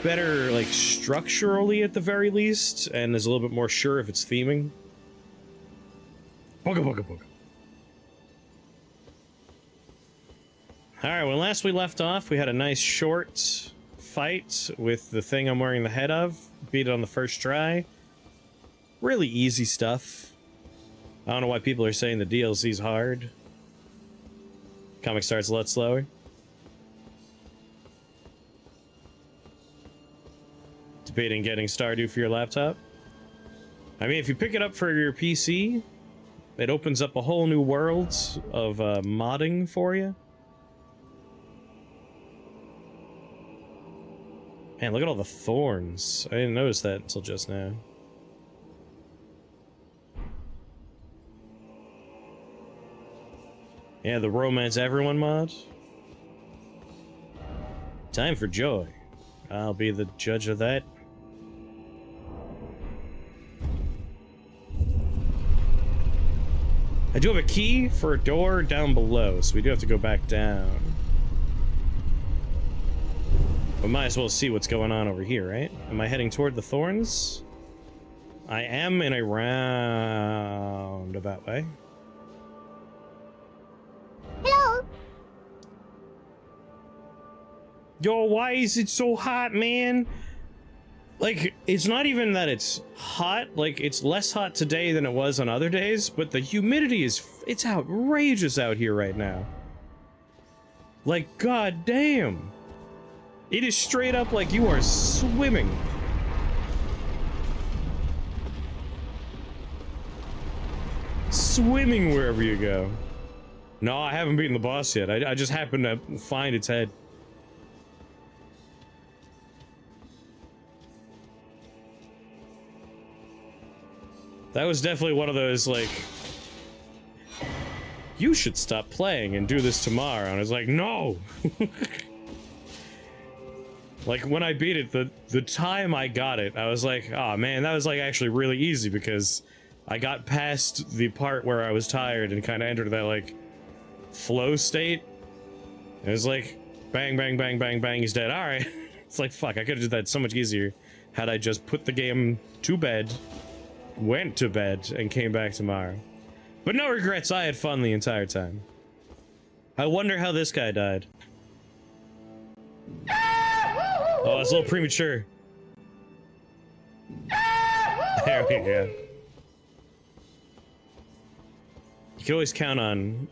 better, like, structurally at the very least, and is a little bit more sure if it's theming. Booga booga booga. Alright, when last we left off, we had a nice short fight with the thing I'm wearing the head of. Beat it on the first try. Really easy stuff. I don't know why people are saying the DLC's hard. Comic starts a lot slower. Debating getting Stardew for your laptop. I mean, if you pick it up for your PC, it opens up a whole new world of modding for you. Man, look at all the thorns. I didn't notice that until just now. Yeah, the Romance Everyone mod. Time for joy. I'll be the judge of that. I do have a key for a door down below, so we do have to go back down. We might as well see what's going on over here, right? Am I heading toward the thorns? I am in a roundabout way. Hello. Yo, why is it so hot, man? Like, it's not even that it's hot. Like, it's less hot today than it was on other days, but the humidity is... it's outrageous out here right now. Like, goddamn. It is straight up like you are swimming. Swimming wherever you go. No, I haven't beaten the boss yet. I just happened to find its head. That was definitely one of those, like... you should stop playing and do this tomorrow. And I was like, no! Like, when I beat it, the time I got it, I was like, oh man, that was like actually really easy because I got past the part where I was tired and kind of entered that, like, flow state. It was like, bang, bang, bang, bang, bang, he's dead. Alright. It's like, fuck, I could have did that so much easier had I just put the game to bed, went to bed, and came back tomorrow. But no regrets, I had fun the entire time. I wonder how this guy died. Oh, it's a little premature. There we go. You can always count on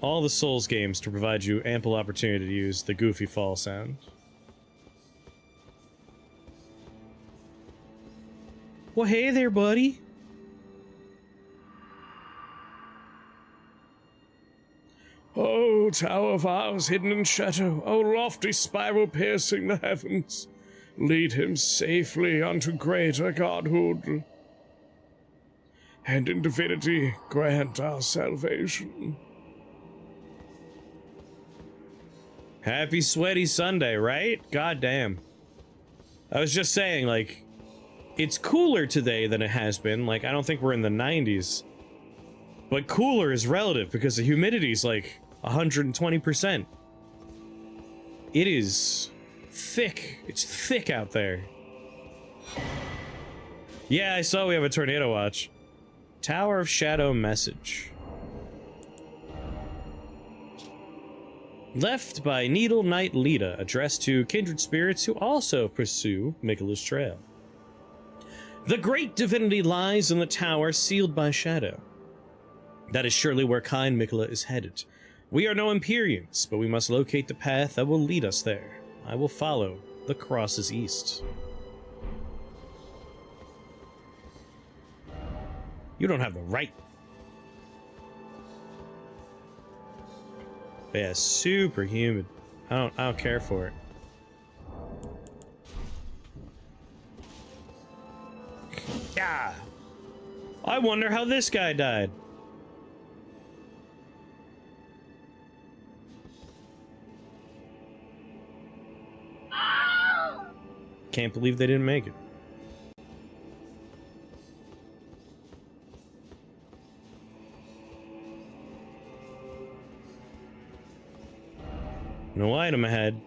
all the Souls games to provide you ample opportunity to use the goofy fall sound. Well, hey there, buddy. Oh, tower of ours hidden in shadow, oh lofty spiral piercing the heavens, lead him safely unto greater godhood, and in divinity grant our salvation. Happy sweaty Sunday, right? God damn. I was just saying, like, it's cooler today than it has been. Like, I don't think we're in the 90s. But cooler is relative because the humidity's like 120%. It is thick. It's thick out there. Yeah, I saw we have a tornado watch. Tower of Shadow message. Left by Needle Knight Lita, addressed to kindred spirits who also pursue Mikola's trail. The great divinity lies in the tower sealed by shadow. That is surely where kind Mikola is headed. We are no Empyreans, but we must locate the path that will lead us there. I will follow the crosses east. You don't have the right. Yeah, super humid. I don't care for it. Yeah. I wonder how this guy died. Can't believe they didn't make it. No item ahead.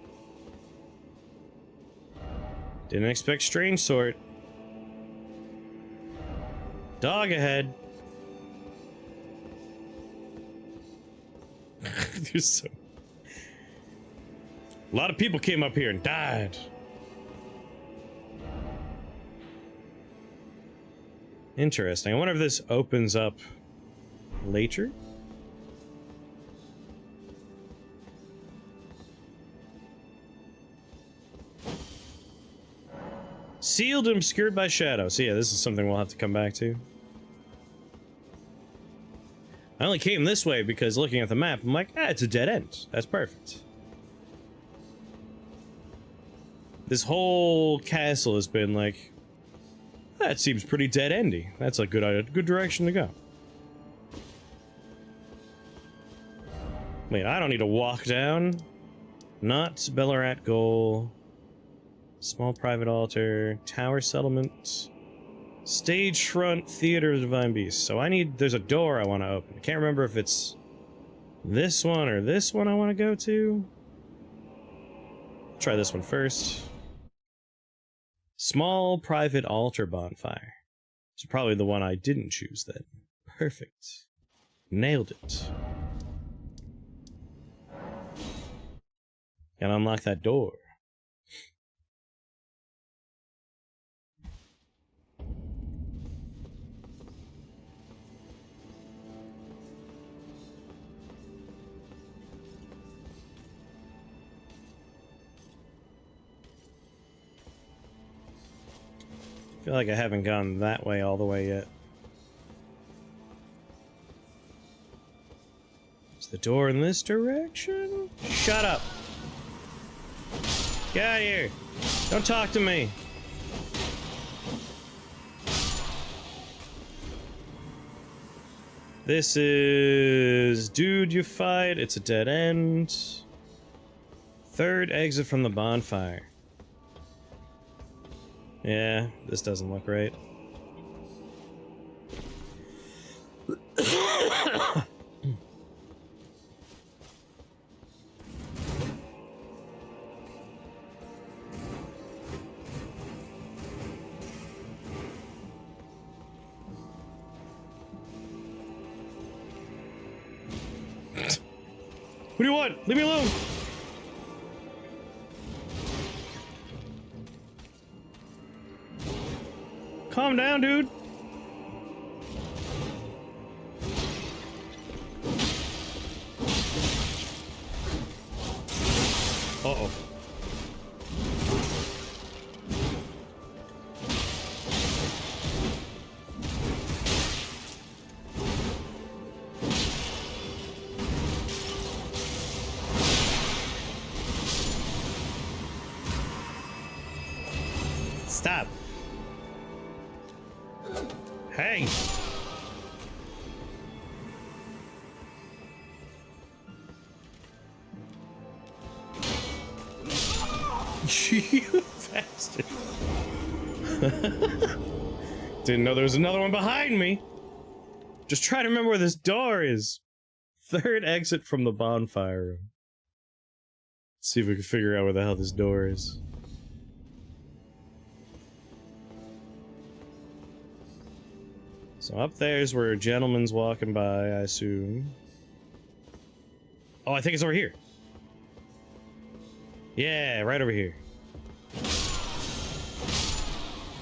Didn't expect strange sort. Dog ahead. There's so... A lot of people came up here and died. Interesting. I wonder if this opens up later? Sealed and obscured by shadow. So yeah, this is something we'll have to come back to. I only came this way because looking at the map, I'm like, ah, it's a dead end. That's perfect. This whole castle has been like, that seems pretty dead-endy. That's a good direction to go. Wait, I don't need to walk down. Not Bellarat Goal. Small private altar. Tower settlement. Stage front theater of the divine beast. So there's a door I want to open. I can't remember if it's this one or this one I want to go to. Try this one first. Small private altar bonfire. So probably the one I didn't choose then. Perfect. Nailed it. And unlock that door. I feel like I haven't gone that way all the way yet. Is the door in this direction? Shut up! Get out of here! Don't talk to me! This is... Dude, you fight. It's a dead end. Third exit from the bonfire. Yeah, this doesn't look right. What do you want? Leave me alone! Calm down, dude. Uh-oh. Stop. Hey! You bastard. Didn't know there was another one behind me. Just try to remember where this door is. Third exit from the bonfire room. Let's see if we can figure out where the hell this door is. So up there's where a gentleman's walking by, I assume. Oh, I think it's over here. Yeah, right over here.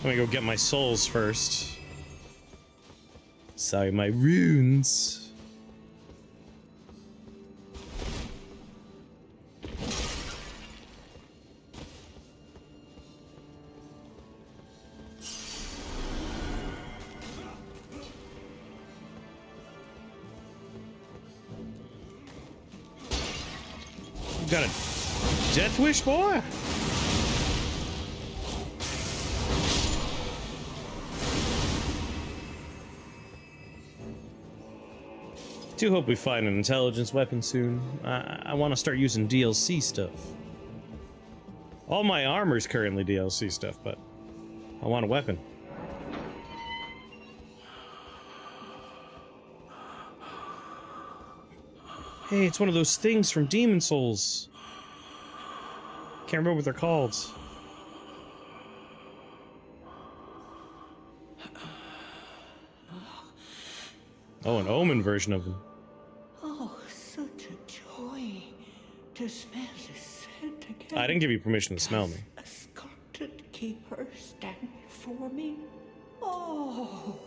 Let me go get my souls first. Sorry, my runes. Got a death wish, boy? Do hope we find an intelligence weapon soon. I want to start using DLC stuff. All my armor's currently DLC stuff, but I want a weapon. Hey, it's one of those things from Demon Souls. Can't remember what they're called. Oh, an omen version of him. Oh, such a joy to smell the scent again. I didn't give you permission to smell me. A sculpted keeper stand before me. Oh,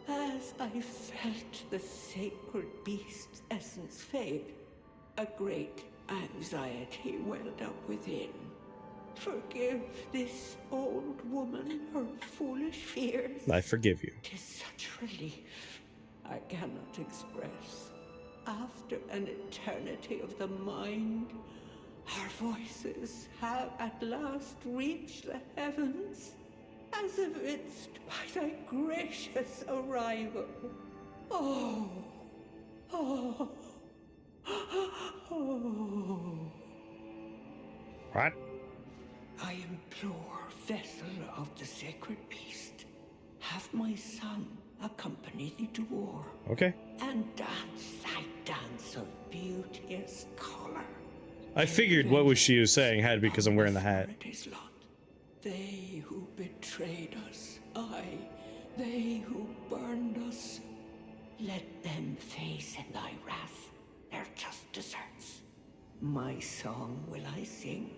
as I felt the sacred beast's essence fade, a great anxiety welled up within. Forgive this old woman her foolish fears. I forgive you. 'Tis such relief I cannot express. After an eternity of the mind, our voices have at last reached the heavens, as evinced by thy gracious arrival. Oh, oh, oh. What? I implore, vessel of the sacred beast, have my son accompany thee to war. Okay. And dance thy dance of beauteous color. I figured what was she was saying had to be because I'm wearing the hat. Authority's lot. They who betrayed us, aye, they who burned us, let them face in thy wrath their just deserts. My song will I sing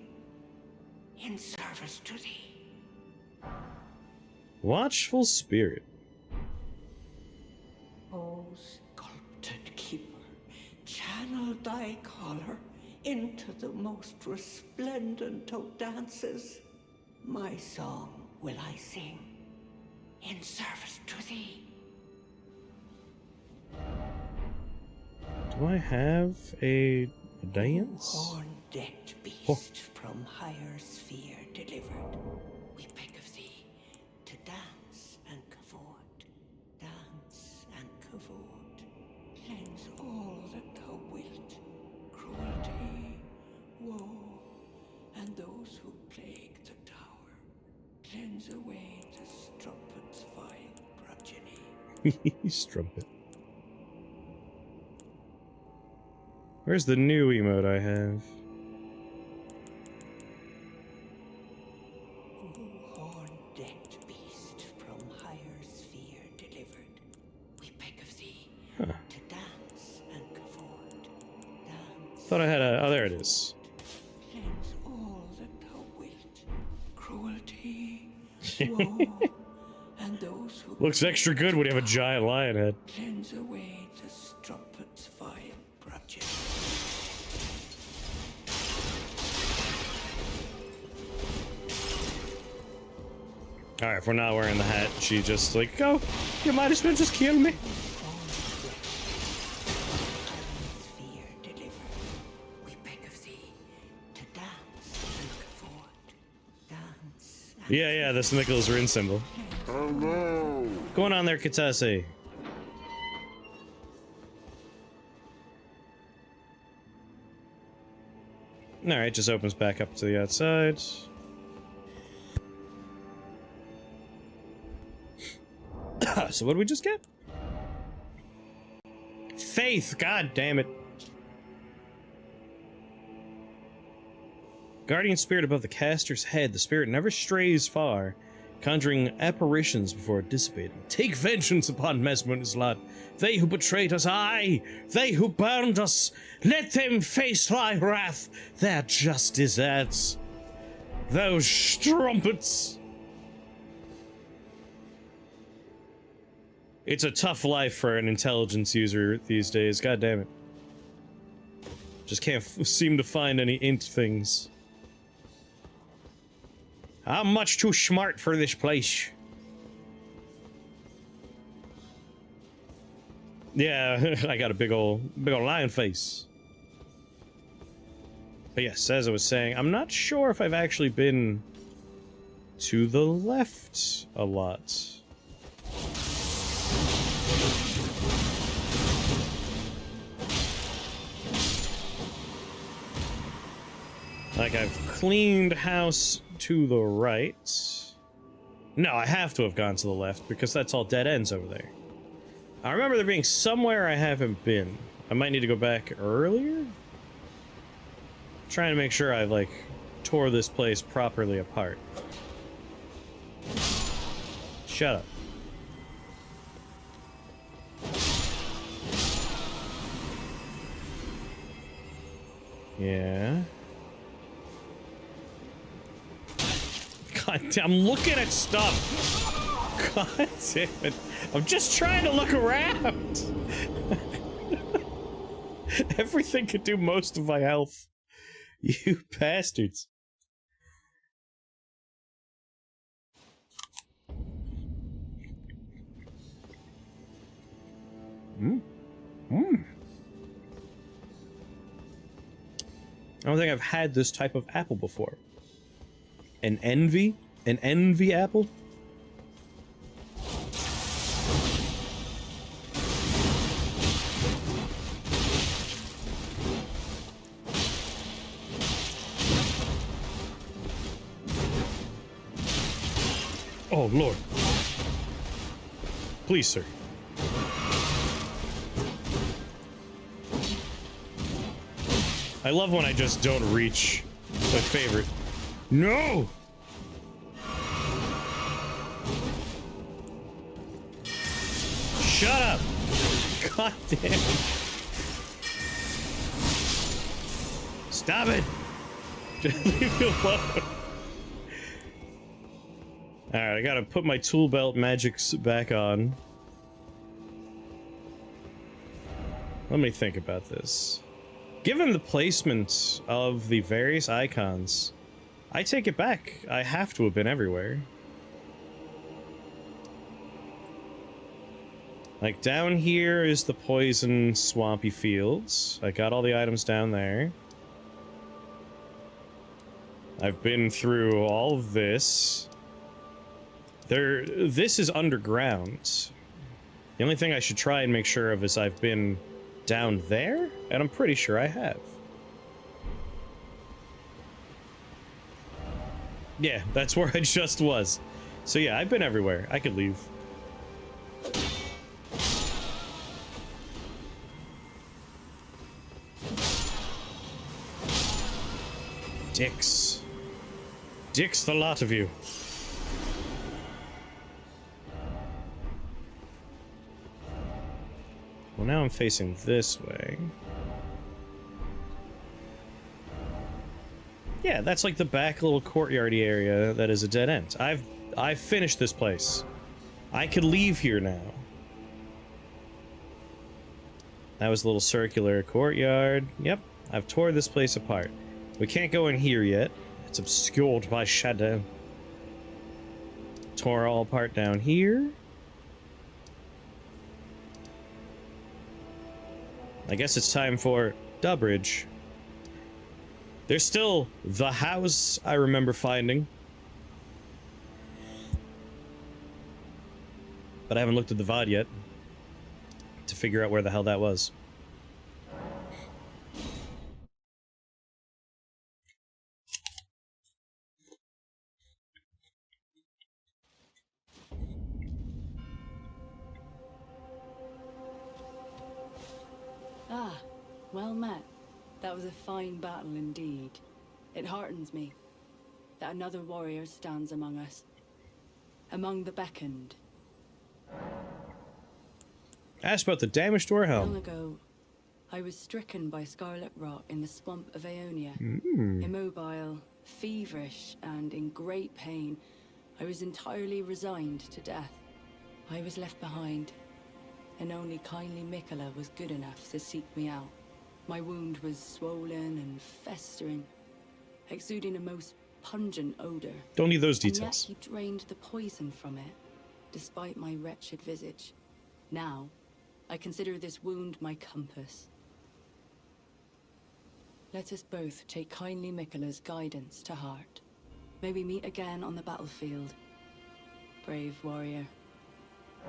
in service to thee. Watchful spirit. O sculpted keeper, channel thy color into the most resplendent of dances. My song will I sing in service to thee. Do I have a dance? Horn-decked beast from higher sphere delivered, we beg of thee to dance and cavort, dance and cavort. Cleanse all that thou wilt, cruelty, woe, and those who plague the tower. Cleanse away the strumpet's vile progeny. Strumpet. Where's the new emote I have? O horn-decked beast from higher sphere delivered, we beg of thee to dance and cavort, dance. Thought I had a. Oh, there it is. Cleanse all that thou wilt, cruelty, woe, and those who Looks extra good when you have a giant lion head. cleanse away the strumpet's vile progeny. Alright, if we're not wearing the hat, she just like, oh, you might as well just kill me. Sphere delivered, we beg of thee to dance and cavort, dance and Yeah, this Nicholas Rin symbol. Hello. Going on there, Katase? Alright, just opens back up to the outside. So what did we just get? Faith, god damn it. Guardian spirit above the caster's head. The spirit never strays far, conjuring apparitions before dissipating. Take vengeance upon Mesmer and his lot. They who betrayed us, aye, they who burned us. Let them face thy wrath, their just deserts. Those strumpets. It's a tough life for an intelligence user these days, god damn it. Just can't seem to find any int things. I'm much too smart for this place. Yeah, I got a big old lion face. But yes, as I was saying, I'm not sure if I've actually been to the left a lot. Like, I've cleaned house to the right. No, I have to have gone to the left because that's all dead ends over there. I remember there being somewhere I haven't been. I might need to go back earlier? Trying to make sure I, like, tore this place properly apart. Shut up. Yeah. God damn, I'm looking at stuff. God damn it. I'm just trying to look around. Everything could do most of my health. You bastards. I don't think I've had this type of apple before. An envy? An envy apple? Oh, Lord. Please, sir. I love when I just don't reach my favorite. No! Shut up! God damn it. Stop it! Just leave me alone. Alright, I gotta put my tool belt magics back on. Let me think about this. Given the placement of the various icons, I take it back. I have to have been everywhere. Like, down here is the poison swampy fields. I got all the items down there. I've been through all of this. This is underground. The only thing I should try and make sure of is I've been down there, and I'm pretty sure I have. Yeah, that's where I just was. So yeah, I've been everywhere. I could leave. Dicks. Dicks, the lot of you. Well, now I'm facing this way. Yeah, that's like the back little courtyardy area that is a dead end. I've finished this place. I could leave here now. That was a little circular courtyard. Yep, I've tore this place apart. We can't go in here yet. It's obscured by shadow. Tore all apart down here. I guess it's time for Dubbridge. There's still the house I remember finding. But I haven't looked at the VOD yet to figure out where the hell that was. Ah, well met. That was a fine battle indeed. It heartens me that another warrior stands among us. Among the beckoned. Ask about the damage to our helm. Long ago, I was stricken by scarlet rot in the swamp of Aeonia. Immobile, feverish, and in great pain, I was entirely resigned to death. I was left behind, and only kindly Mikola was good enough to seek me out. My wound was swollen and festering, exuding a most pungent odor. Don't need those And details. yet he drained the poison from it, despite my wretched visage. Now, I consider this wound my compass. Let us both take kindly Mikola's guidance to heart. May we meet again on the battlefield, brave warrior.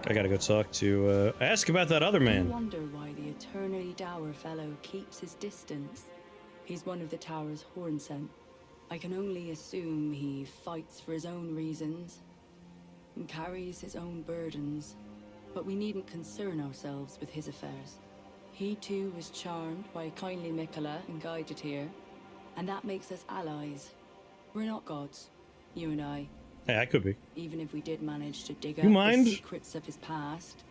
I gotta go talk to, ask about that other I man. wonder why the eternally dour fellow keeps his distance. He's one of the tower's horn scent. I can only assume he fights for his own reasons and carries his own burdens. But we needn't concern ourselves with his affairs. He too was charmed by kindly Mikola and guided here, and that makes us allies. We're not gods, you and I. Hey, I could be. Even if we did manage to dig You up mind? the secrets of his past,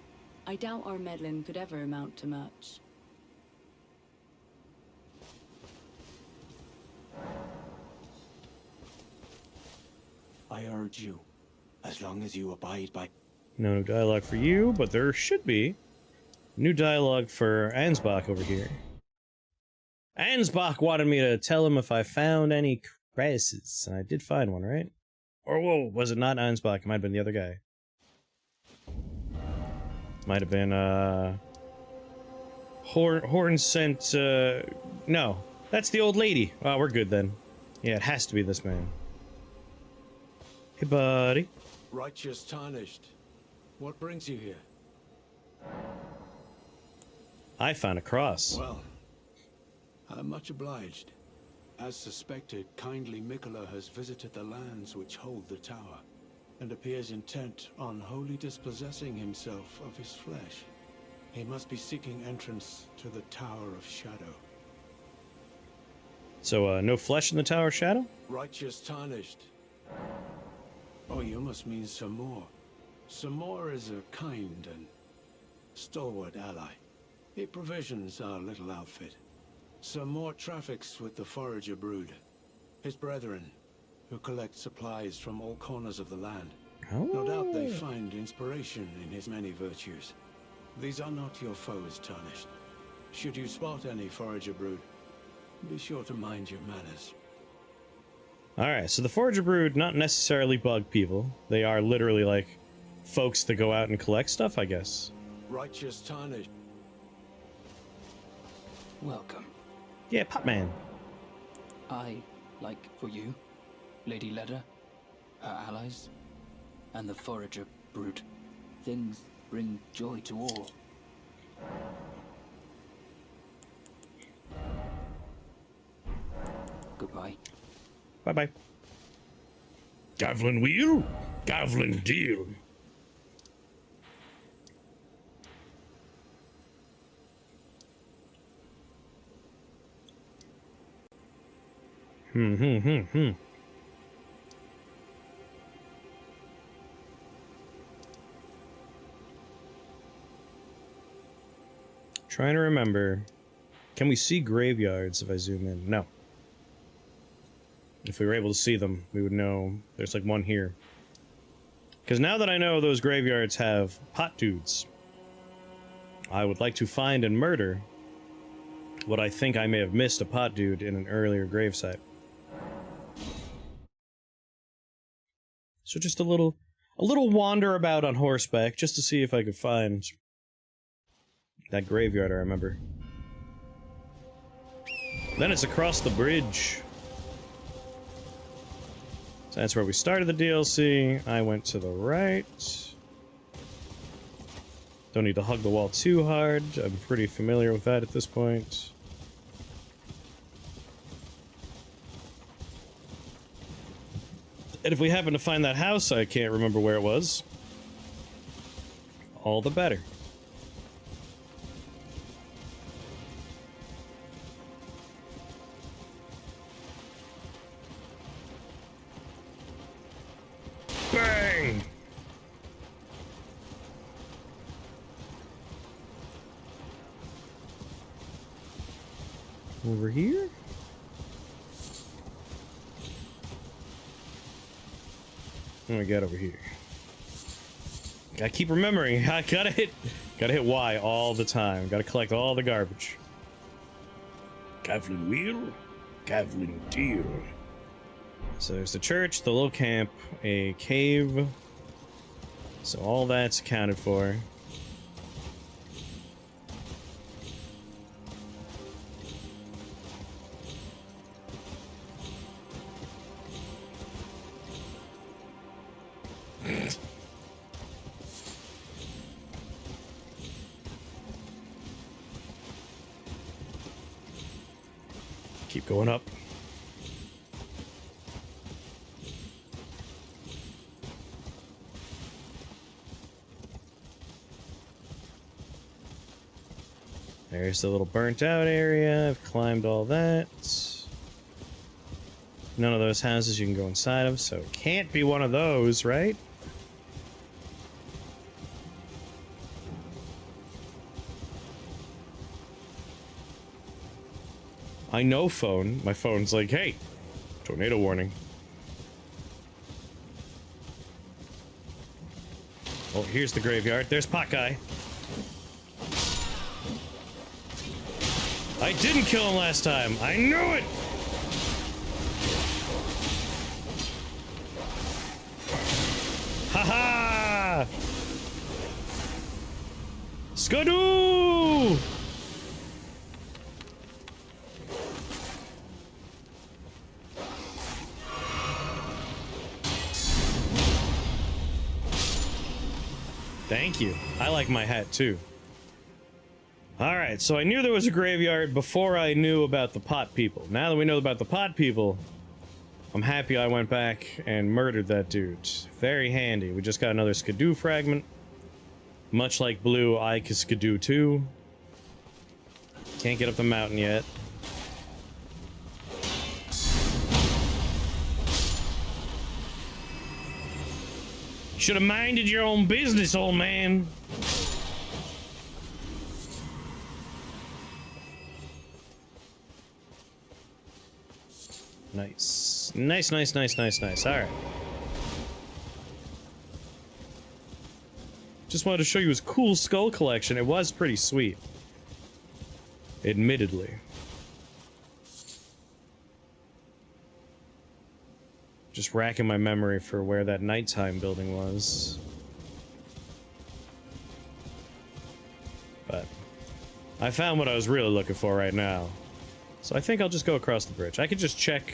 I doubt our meddling could ever amount to much. I urge you, as long as you abide by... No new dialogue for you, but there should be new dialogue for Ansbach over here. Ansbach wanted me to tell him if I found any crevices, and I did find one, right? Or whoa, was it not Ansbach? It might have been the other guy. Might have been, Horn sent, no. That's the old lady. Oh, we're good then. Yeah, it has to be this man. Hey, buddy. Righteous Tarnished. What brings you here? I found a cross. Well, I'm much obliged. As suspected, kindly Mikola has visited the lands which hold the tower, and appears intent on wholly dispossessing himself of his flesh. He must be seeking entrance to the Tower of Shadow. So, no flesh in the Tower of Shadow? Righteous Tarnished. Oh, you must mean Samor. Samor is a kind and stalwart ally. He provisions our little outfit. Samor traffics with the Forager Brood, his brethren, who collect supplies from all corners of the land. Oh. No doubt they find inspiration in his many virtues. These are not your foes, Tarnished. Should you spot any Forager Brood, be sure to mind your manners. Alright, so the Forager Brood, not necessarily bug people. They are literally, like, folks that go out and collect stuff, I guess. Righteous Tarnished. Welcome. Yeah, Potman. I, like for you, Lady Leda, her allies, and the Forager Brood. Things bring joy to all. Goodbye. Bye-bye. Gavlin wheel, Gavlin deal. Trying to remember. Can we see graveyards if I zoom in? No. If we were able to see them, we would know there's like one here. Because now that I know those graveyards have pot dudes, I would like to find and murder what I think I may have missed a pot dude in an earlier gravesite. So just a little wander about on horseback just to see if I could find that graveyard I remember. Then it's across the bridge. So that's where we started the DLC. I went to the right. Don't need to hug the wall too hard. I'm pretty familiar with that at this point. And if we happen to find that house, I can't remember where it was. All the better. Bang! Over here? What do we got over here? I keep remembering, I gotta hit Y all the time. Gotta collect all the garbage. Gavlin wheel, Gavlin deal. So there's the church, the little camp, a cave. So all that's accounted for. Keep going up. There's the little burnt out area. I've climbed all that. None of those houses you can go inside of, so it can't be one of those, right? I know phone. My phone's like, hey, tornado warning. Oh, here's the graveyard. There's Pot Guy. I didn't kill him last time. I knew it! Haha! Skadoo! Thank you. I like my hat too. Alright, so I knew there was a graveyard before I knew about the pot people. Now that we know about the pot people, I'm happy I went back and murdered that dude. Very handy. We just got another Skadoo fragment. Much like Blue, I can Skadoo too. Can't get up the mountain yet. Should have minded your own business, old man. Nice. Nice, nice, nice, nice, nice. Alright. Just wanted to show you his cool skull collection. It was pretty sweet. Admittedly. Just racking my memory for where that nighttime building was. But I found what I was really looking for right now. So I think I'll just go across the bridge. I could just check.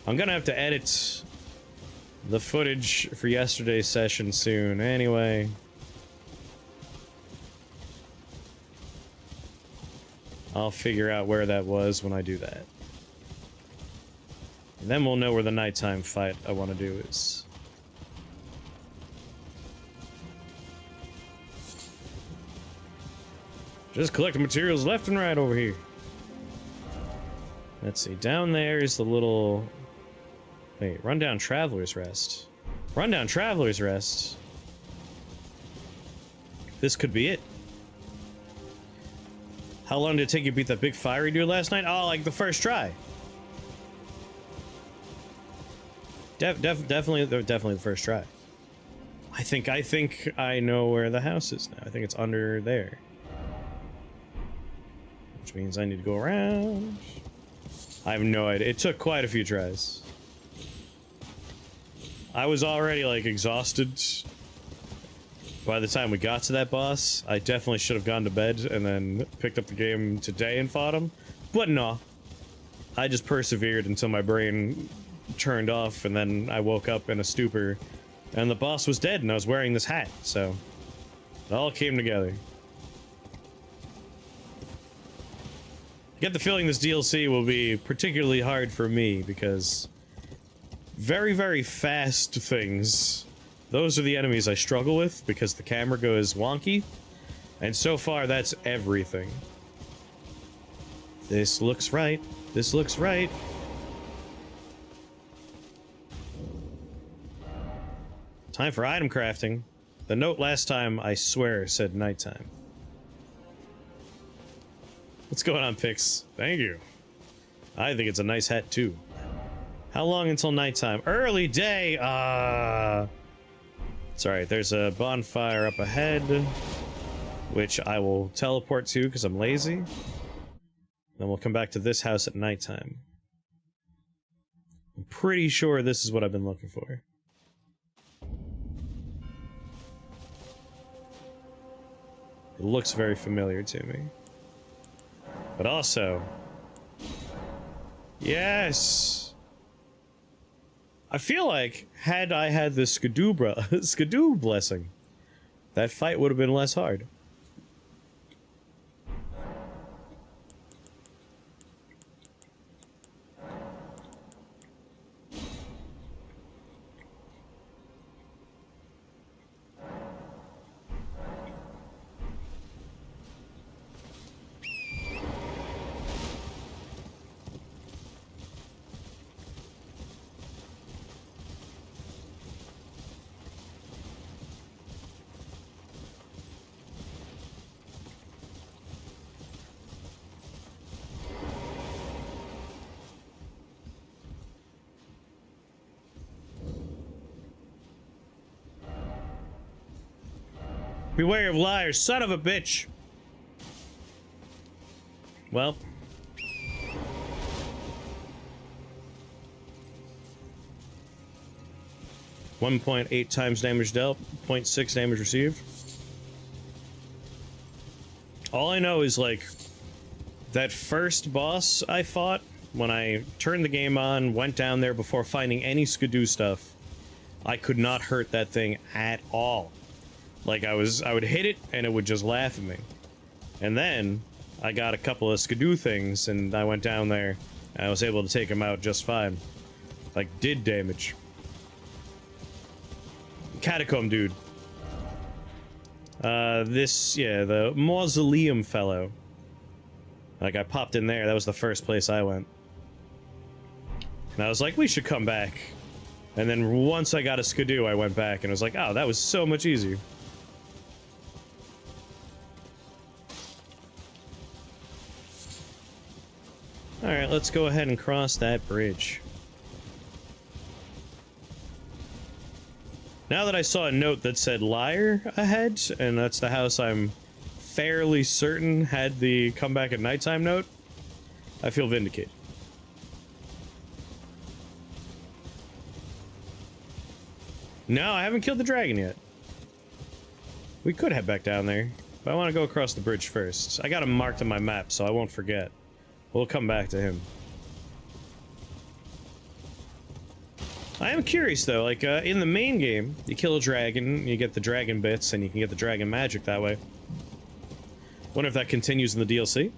I'm gonna have to edit the footage for yesterday's session soon anyway. I'll figure out where that was when I do that. And then we'll know where the nighttime fight I want to do is. Just collecting materials left and right over here. Let's see, down there is the little... Wait, Rundown Traveler's Rest. Rundown Traveler's Rest? This could be it. How long did it take you to beat that big fiery dude last night? Oh, like the first try. Definitely the first try. I think I know where the house is now. I think it's under there. Which means I need to go around. I have no idea. It took quite a few tries. I was already, like, exhausted by the time we got to that boss. I definitely should have gone to bed and then picked up the game today and fought him. But no. I just persevered until my brain turned off, and then I woke up in a stupor. And the boss was dead, and I was wearing this hat, so... It all came together. I get the feeling this DLC will be particularly hard for me, because... Very, very fast things. Those are the enemies I struggle with, because the camera goes wonky. And so far, that's everything. This looks right. This looks right. Time for item crafting. The note last time, I swear, said nighttime. What's going on, Pix? Thank you. I think it's a nice hat, too. How long until nighttime? Early day! It's alright, there's a bonfire up ahead, which I will teleport to because I'm lazy. Then we'll come back to this house at nighttime. I'm pretty sure this is what I've been looking for. It looks very familiar to me. But also... Yes! I feel like, had I had the Skadoo blessing, that fight would have been less hard. Beware of liars, son of a bitch! Well. 1.8 times damage dealt, 0.6 damage received. All I know is, like, that first boss I fought, when I turned the game on, went down there before finding any Skidoo stuff, I could not hurt that thing at all. Like, I would hit it, and it would just laugh at me. And then, I got a couple of Skidoo things, and I went down there, and I was able to take him out just fine. Like, did damage. Catacomb dude. The Mausoleum fellow. Like, I popped in there, that was the first place I went. And I was like, we should come back. And then once I got a Skidoo, I went back and was like, oh, that was so much easier. Alright, let's go ahead and cross that bridge. Now that I saw a note that said liar ahead, and that's the house I'm fairly certain had the come back at nighttime note, I feel vindicated. No, I haven't killed the dragon yet. We could head back down there, but I want to go across the bridge first. I got him marked on my map, so I won't forget. We'll come back to him. I am curious though, like, in the main game, you kill a dragon, you get the dragon bits, and you can get the dragon magic that way. Wonder if that continues in the DLC?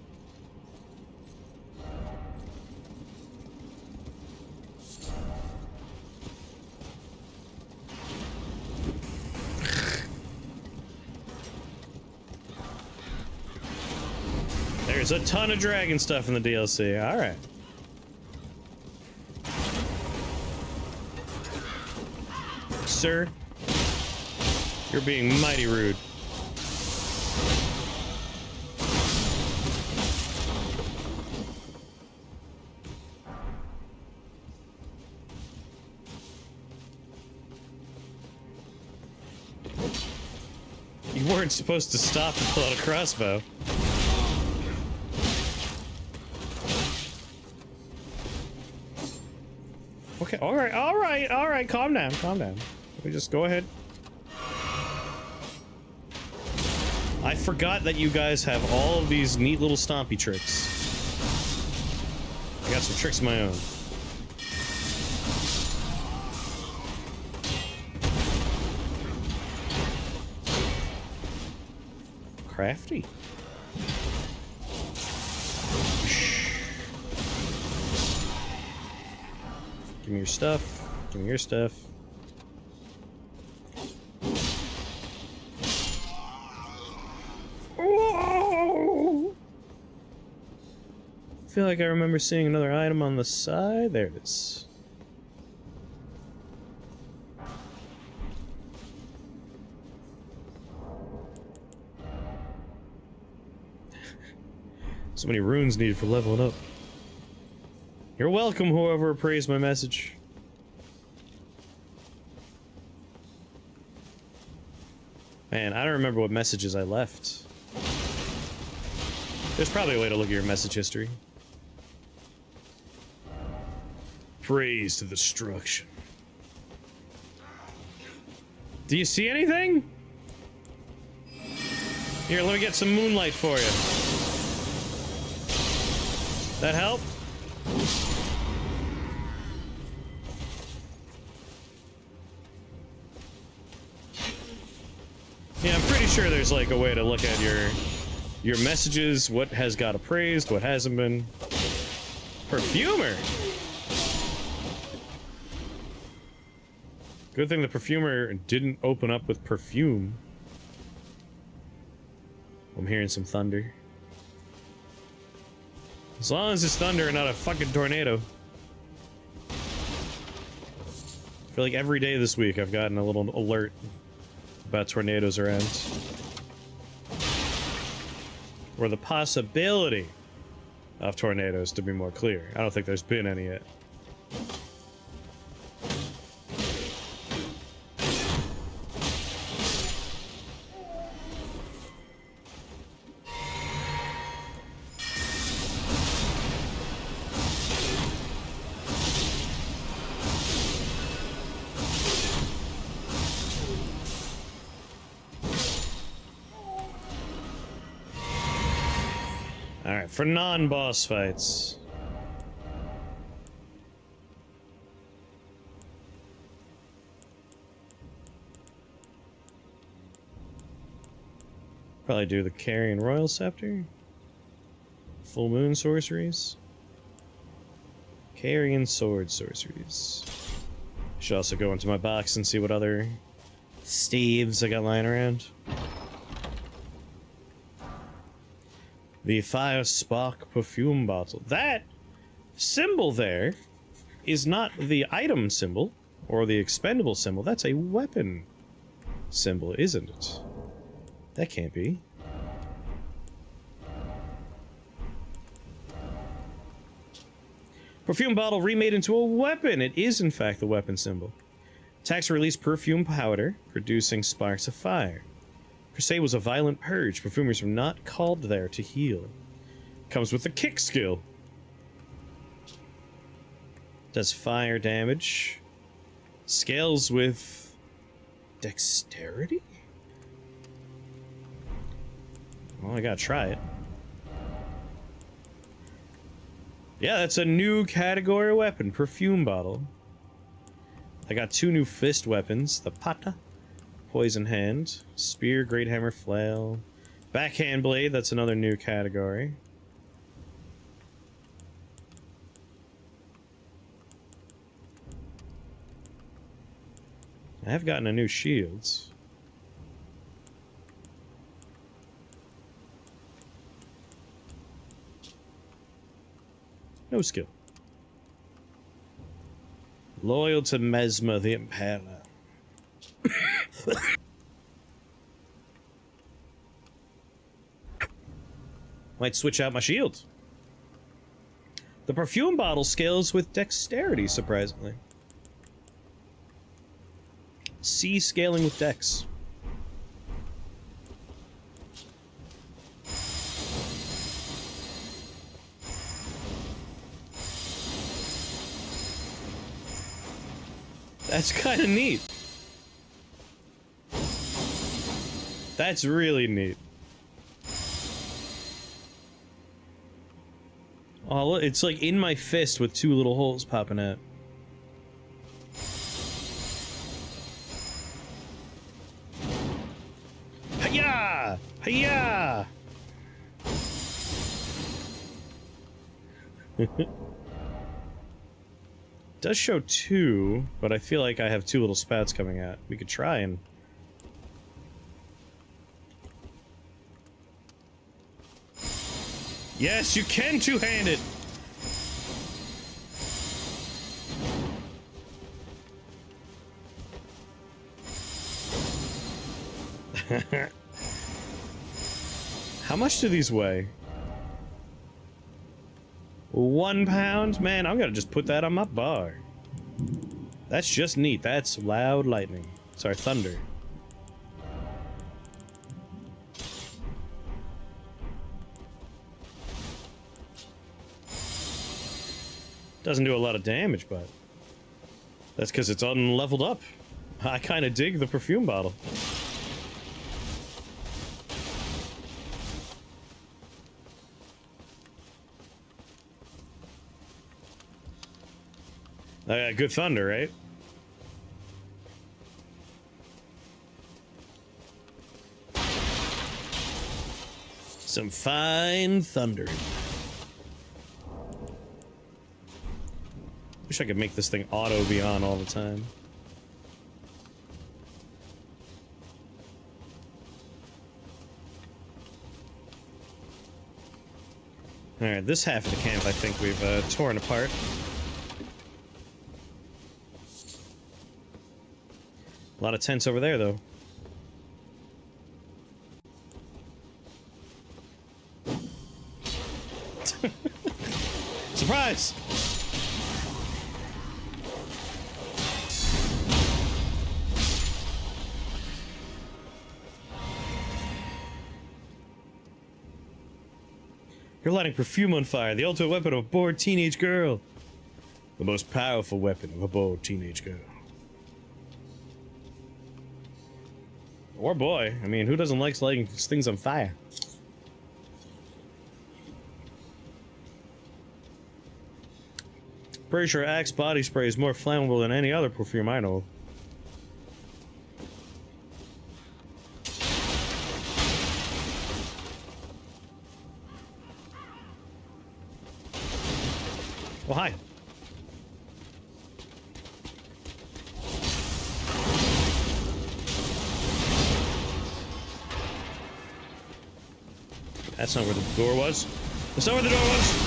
There's a ton of dragon stuff in the DLC, alright. Sir, you're being mighty rude. You weren't supposed to stop and pull out a crossbow. Okay, alright, calm down, calm down. We just go ahead. I forgot that you guys have all of these neat little stompy tricks. I got some tricks of my own. Crafty. Give me your stuff. Give me your stuff. Whoa! I feel like I remember seeing another item on the side. There it is. So many runes needed for leveling up. You're welcome, whoever appraised my message. Man, I don't remember what messages I left. There's probably a way to look at your message history. Praise to the destruction. Do you see anything? Here, let me get some moonlight for you. That help? Yeah, I'm pretty sure there's like a way to look at your messages, what has got appraised, what hasn't been. Perfumer! Good thing the perfumer didn't open up with perfume. I'm hearing some thunder. As long as it's thunder and not a fucking tornado. I feel like every day this week I've gotten a little alert about tornadoes around. Or the possibility of tornadoes, to be more clear. I don't think there's been any yet. Alright, for non-boss fights. Probably do the Carrion Royal Scepter. Full Moon Sorceries. Carrion Sword Sorceries. Should also go into my box and see what other staves I got lying around. The Fire Spark Perfume Bottle. That symbol there is not the item symbol or the expendable symbol. That's a weapon symbol, isn't it? That can't be. Perfume bottle remade into a weapon. It is, in fact, the weapon symbol. Attacks release perfume powder, producing sparks of fire. Crusade was a violent purge. Perfumers were not called there to heal. Comes with the kick skill. Does fire damage. Scales with dexterity? Well, I gotta try it. Yeah, that's a new category weapon, perfume bottle. I got 2 new fist weapons, the pata, poison hand, spear, great hammer, flail, backhand blade, that's another new category. I have gotten a new shields. No skill. Loyal to Mesmer the Impaler. Might switch out my shield. The perfume bottle scales with dexterity, surprisingly. C scaling with dex. That's kind of neat. That's really neat. Oh, look, it's like in my fist with 2 little holes popping out. Hiya! Hiya! Does show 2, but I feel like I have 2 little spouts coming out. We could try and... Yes, you can two-hand it! How much do these weigh? 1 pound? Man, I'm gonna just put that on my bar. That's just neat. That's loud lightning. Sorry, thunder. Doesn't do a lot of damage, but that's because it's unleveled up. I kind of dig the perfume bottle. Good thunder, right? Some fine thundering. Wish I could make this thing auto be on all the time. Alright, this half of the camp I think we've torn apart. A lot of tents over there, though. Surprise! You're lighting perfume on fire, the ultimate weapon of a bored teenage girl. The most powerful weapon of a bored teenage girl. Or boy. I mean, who doesn't like lighting things on fire? Pretty sure Axe body spray is more flammable than any other perfume I know of. Oh, hi. That's not where the door was. That's not where the door was!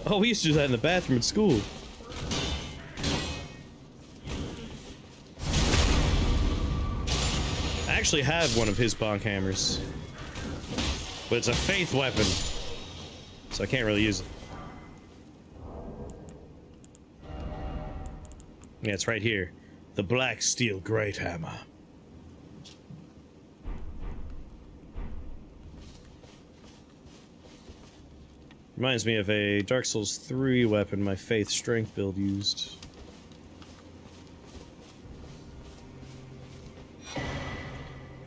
Oh, we used to do that in the bathroom at school. I actually have one of his bonk hammers. But it's a faith weapon. So I can't really use it. Yeah, it's right here. The Black Steel Great Hammer. Reminds me of a Dark Souls 3 weapon my Faith Strength build used.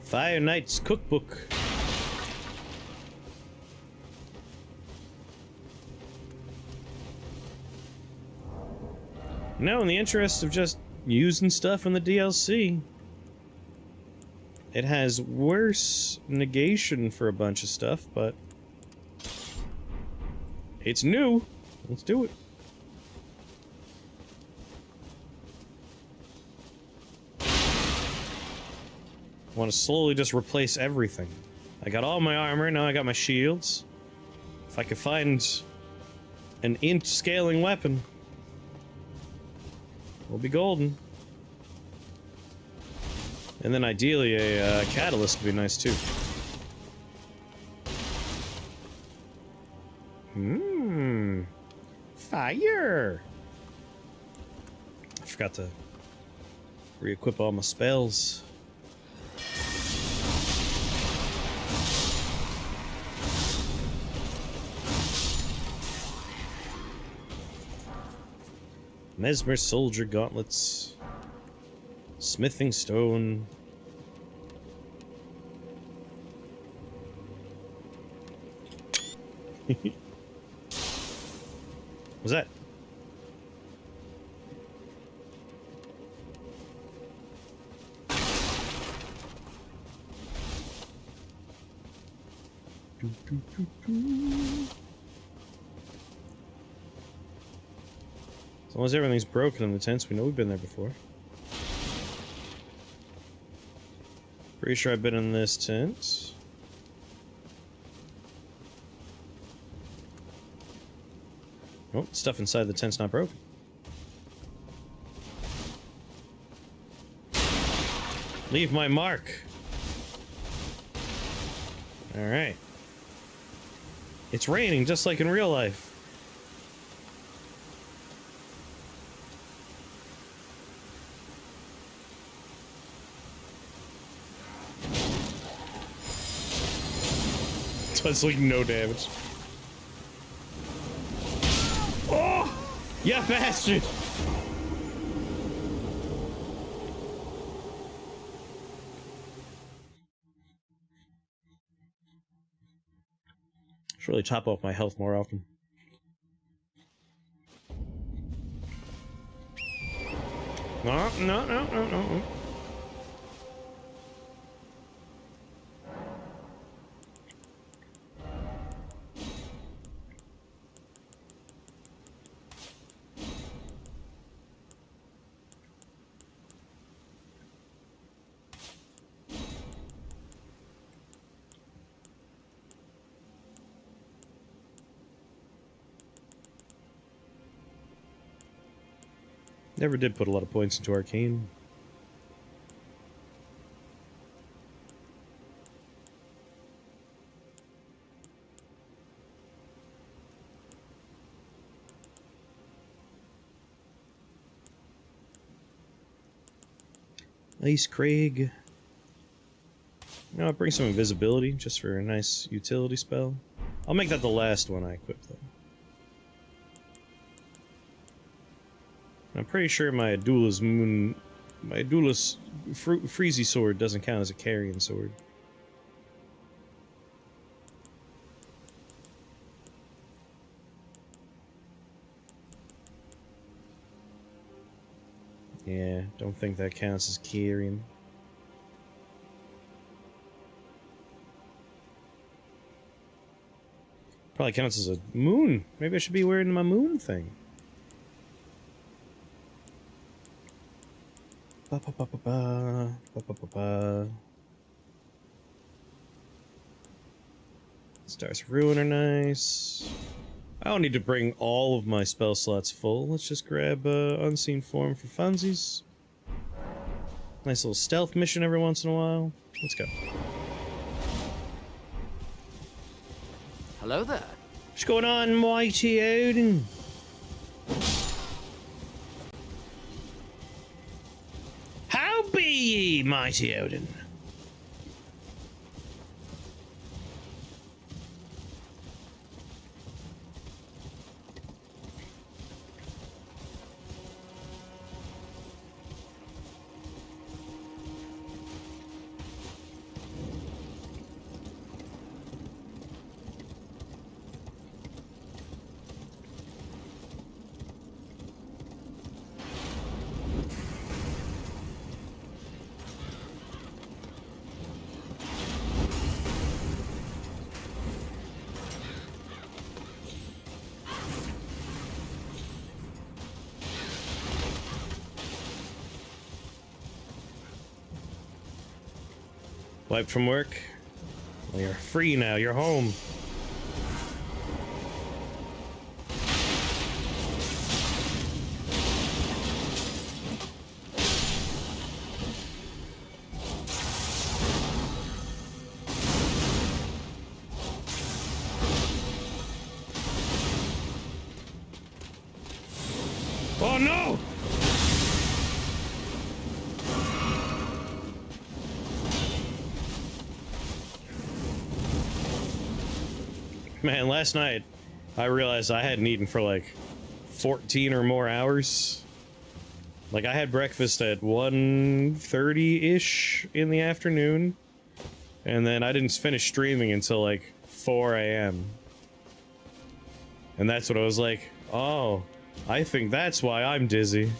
Fire Knight's Cookbook. No, in the interest of just using stuff in the DLC, it has worse negation for a bunch of stuff, but it's new. Let's do it. I want to slowly just replace everything. I got all my armor, now I got my shields. If I could find an int scaling weapon, we'll be golden. And then ideally a catalyst would be nice too. Fire! I forgot to re-equip all my spells. Mesmer Soldier Gauntlets. Smithing Stone. What's that? As long as everything's broken in the tents, we know we've been there before. Pretty sure I've been in this tent. Oh, stuff inside the tent's not broken. Leave my mark. Alright. It's raining just like in real life. It's like no damage. Oh! Yeah, bastard! Should really top off my health more often. No. Never did put a lot of points into Arcane. Ice Craig. You know, I'll bring some invisibility just for a nice utility spell. I'll make that the last one I equip though. I'm pretty sure my Duelist Freezy sword doesn't count as a carrying sword. Yeah, don't think that counts as carrying. Probably counts as a moon. Maybe I should be wearing my moon thing. Ba ba ba ba ba ba ba ba ba. Stars Ruin are nice. I don't need to bring all of my spell slots full. Let's just grab Unseen Form for funsies. Nice little stealth mission every once in a while. Let's go. Hello there. What's going on, mighty Odin? How be ye, mighty Odin? Wiped from work? Well, you're free now, you're home. Oh no! Man, last night I realized I hadn't eaten for like 14 or more hours. Like, I had breakfast at 1:30-ish in the afternoon, and then I didn't finish streaming until like 4 a.m. And that's what I was like, oh, I think that's why I'm dizzy.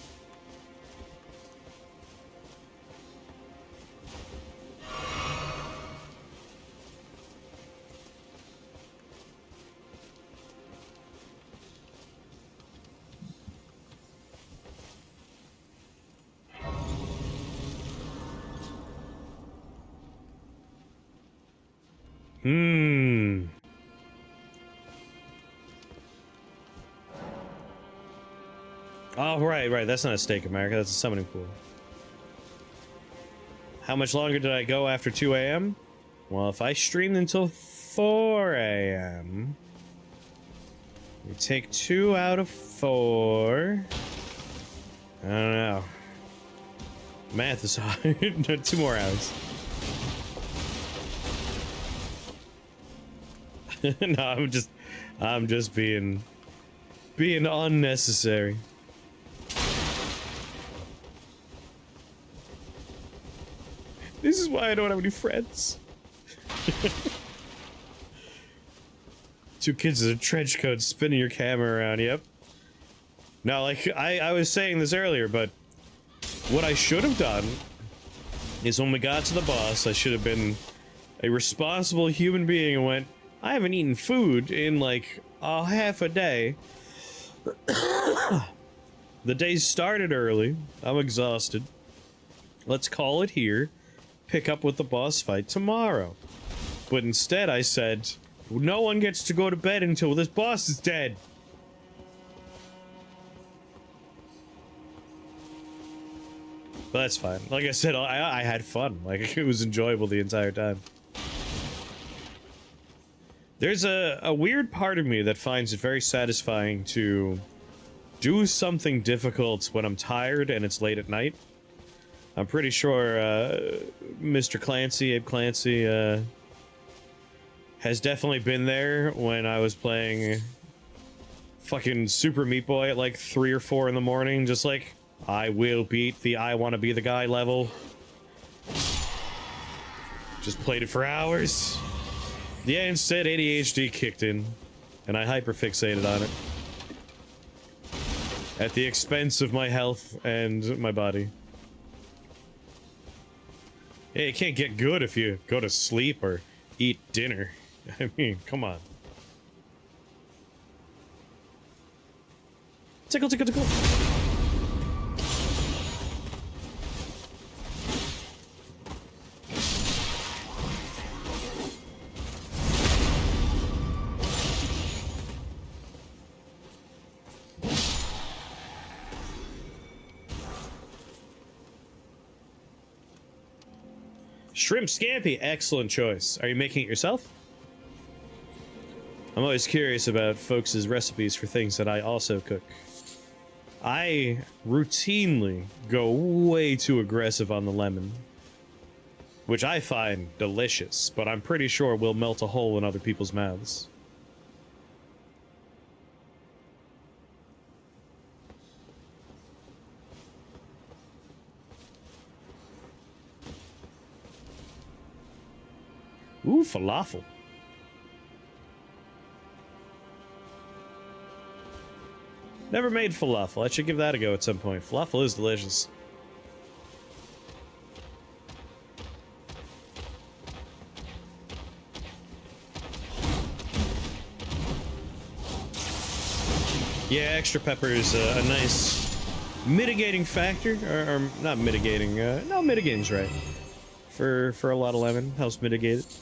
Oh, right, that's not a stake, America, that's a summoning pool. How much longer did I go after 2 a.m.? Well, if I streamed until 4 a.m., we take 2 out of 4. I don't know. Math is hard. 2 more hours. No, I'm just being unnecessary. This is why I don't have any friends. 2 kids in a trench coat spinning your camera around, yep. Now, like, I was saying this earlier, but what I should have done is when we got to the boss, I should have been a responsible human being and went, I haven't eaten food in like a half a day. The day started early. I'm exhausted. Let's call it here. Pick up with the boss fight tomorrow. But instead I said, no one gets to go to bed until this boss is dead. But that's fine. Like I said, I had fun. Like, it was enjoyable the entire time. There's a weird part of me that finds it very satisfying to do something difficult when I'm tired and it's late at night. I'm pretty sure Mr. Clancy, Abe Clancy, has definitely been there when I was playing fucking Super Meat Boy at like 3 or 4 in the morning, just like, I will beat the I want to be the guy level. Just played it for hours. Yeah, instead ADHD kicked in, and I hyperfixated on it. At the expense of my health and my body. Hey, it can't get good if you go to sleep or eat dinner. I mean, come on. Tickle, tickle, tickle. Shrimp Scampi, excellent choice. Are you making it yourself? I'm always curious about folks' recipes for things that I also cook. I routinely go way too aggressive on the lemon, which I find delicious, but I'm pretty sure will melt a hole in other people's mouths. Ooh, falafel. Never made falafel. I should give that a go at some point. Falafel is delicious. Yeah, extra pepper is a nice mitigating factor, or not mitigating. No, mitigating's right. For a lot of lemon, helps mitigate it.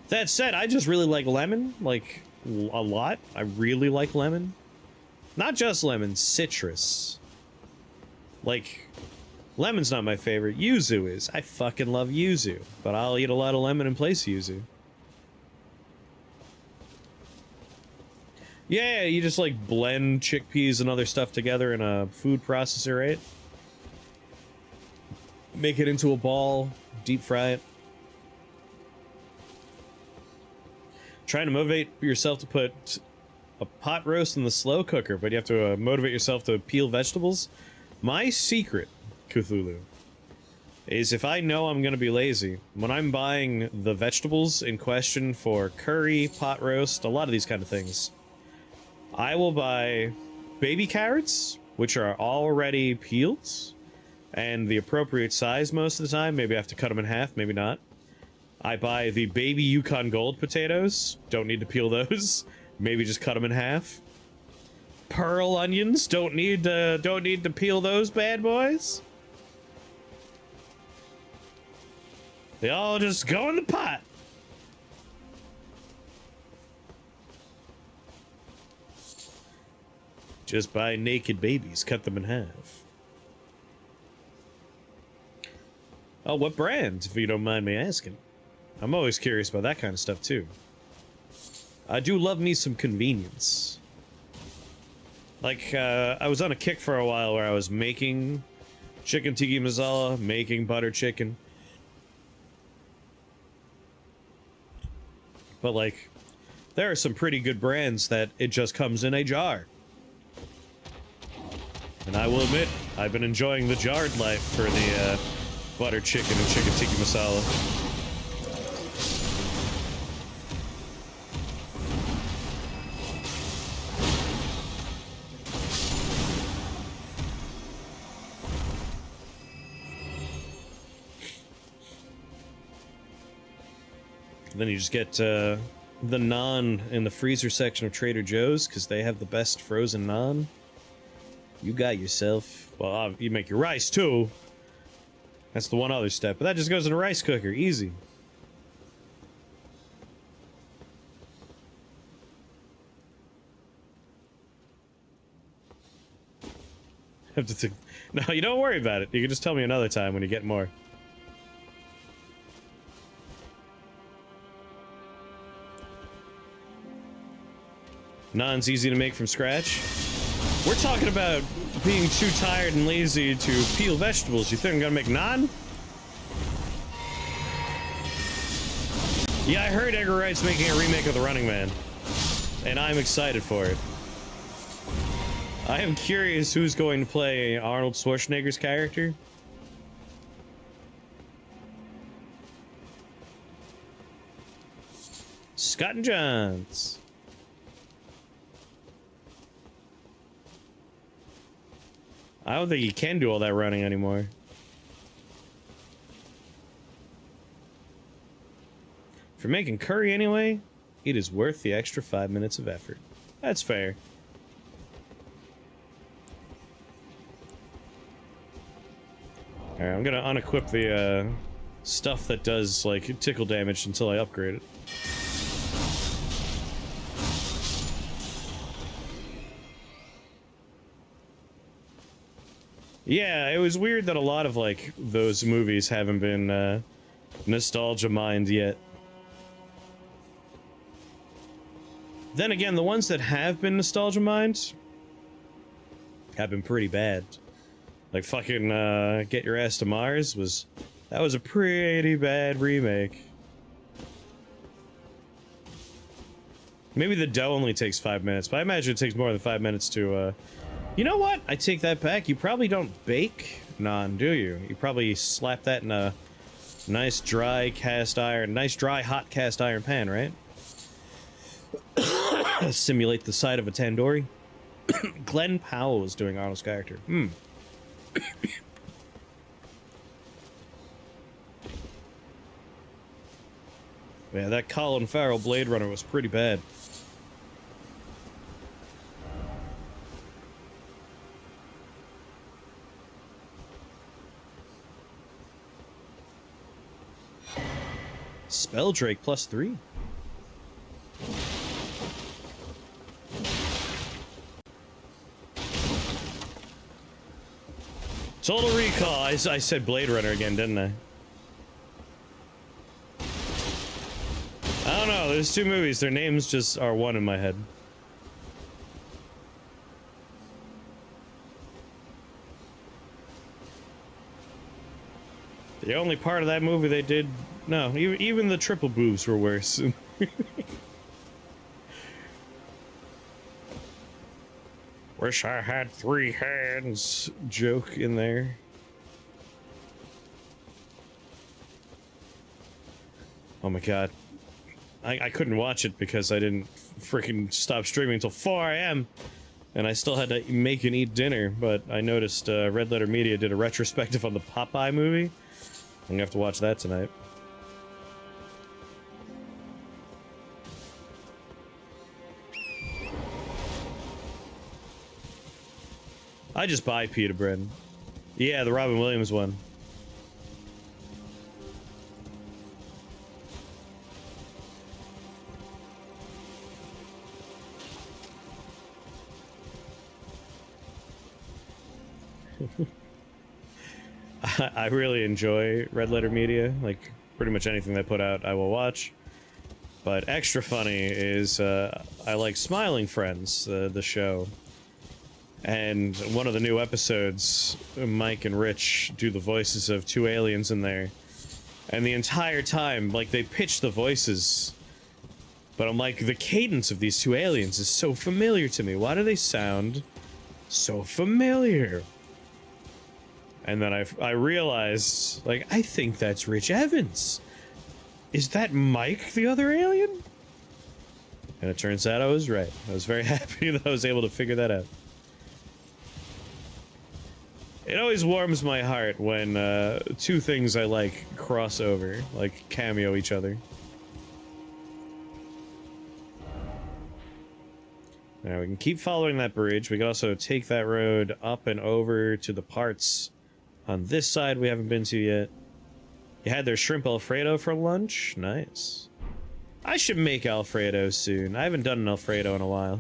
That said, I just really like lemon, like a lot. I really like lemon. Not just lemon, citrus. Like, lemon's not my favorite. Yuzu is. I fucking love yuzu, but I'll eat a lot of lemon in place of yuzu. Yeah, you just like blend chickpeas and other stuff together in a food processor, right? Make it into a ball, deep fry it. Trying to motivate yourself to put a pot roast in the slow cooker, but you have to motivate yourself to peel vegetables. My secret, Cthulhu, is if I know I'm gonna be lazy, when I'm buying the vegetables in question for curry, pot roast, a lot of these kind of things, I will buy baby carrots, which are already peeled, and the appropriate size most of the time. Maybe I have to cut them in half, maybe not. I buy the baby Yukon Gold potatoes. Don't need to peel those. Maybe just cut them in half. Pearl onions. Don't need to peel those bad boys. They all just go in the pot. Just buy naked babies. Cut them in half. Oh, what brand, if you don't mind me asking? I'm always curious about that kind of stuff, too. I do love me some convenience. Like, I was on a kick for a while where I was making chicken tiki masala, making butter chicken. But, like, there are some pretty good brands that it just comes in a jar. And I will admit, I've been enjoying the jarred life for the, butter chicken and chicken tiki masala. Then you just get the naan in the freezer section of Trader Joe's, because they have the best frozen naan. You got yourself... Well, you make your rice, too. That's the one other step, but that just goes in a rice cooker. Easy. Have to think... No, you don't worry about it. You can just tell me another time when you get more. Naan's easy to make from scratch. We're talking about being too tired and lazy to peel vegetables. You think I'm gonna make naan? Yeah, I heard Edgar Wright's making a remake of The Running Man. and I'm excited for it. I am curious who's going to play Arnold Schwarzenegger's character. Scott and Johns. I don't think he can do all that running anymore. For making curry anyway, it is worth the extra 5 minutes of effort. That's fair. Alright, I'm gonna unequip the stuff that does like tickle damage until I upgrade it. Yeah, it was weird that a lot of like those movies haven't been nostalgia mined yet. Then again, the ones that have been nostalgia mined have been pretty bad. Like fucking Get Your Ass to Mars that was a pretty bad remake. Maybe the dough only takes 5 minutes, but I imagine it takes more than 5 minutes to you know what? I take that back. You probably don't bake naan, do you? You probably slap that in a nice dry hot cast iron pan, right? Simulate the side of a tandoori. Glenn Powell is doing Arnold's character. Yeah, that Colin Farrell Blade Runner was pretty bad. Spelldrake +3. Total Recall. I said Blade Runner again, didn't I? I don't know. There's two movies. Their names just are one in my head. The only part of that movie they did... No, even the triple boobs were worse. Wish I had 3 hands joke in there. Oh my god. I couldn't watch it because I didn't freaking stop streaming until 4 AM. And I still had to make and eat dinner, but I noticed Red Letter Media did a retrospective on the Popeye movie. I'm gonna have to watch that tonight. I just buy pita bread. Yeah, the Robin Williams one. I really enjoy Red Letter Media. Like, pretty much anything they put out, I will watch. But extra funny is, I like Smiling Friends, the show. And one of the new episodes, Mike and Rich do the voices of 2 aliens in there. And the entire time, like, they pitch the voices. But I'm like, the cadence of these 2 aliens is so familiar to me. Why do they sound so familiar? And then I realized, like, I think that's Rich Evans. Is that Mike, the other alien? And it turns out I was right. I was very happy that I was able to figure that out. It always warms my heart when 2 things I like cross over, like cameo each other. Now we can keep following that bridge. We can also take that road up and over to the parts on this side we haven't been to yet. You had their shrimp Alfredo for lunch? Nice. I should make Alfredo soon. I haven't done an Alfredo in a while.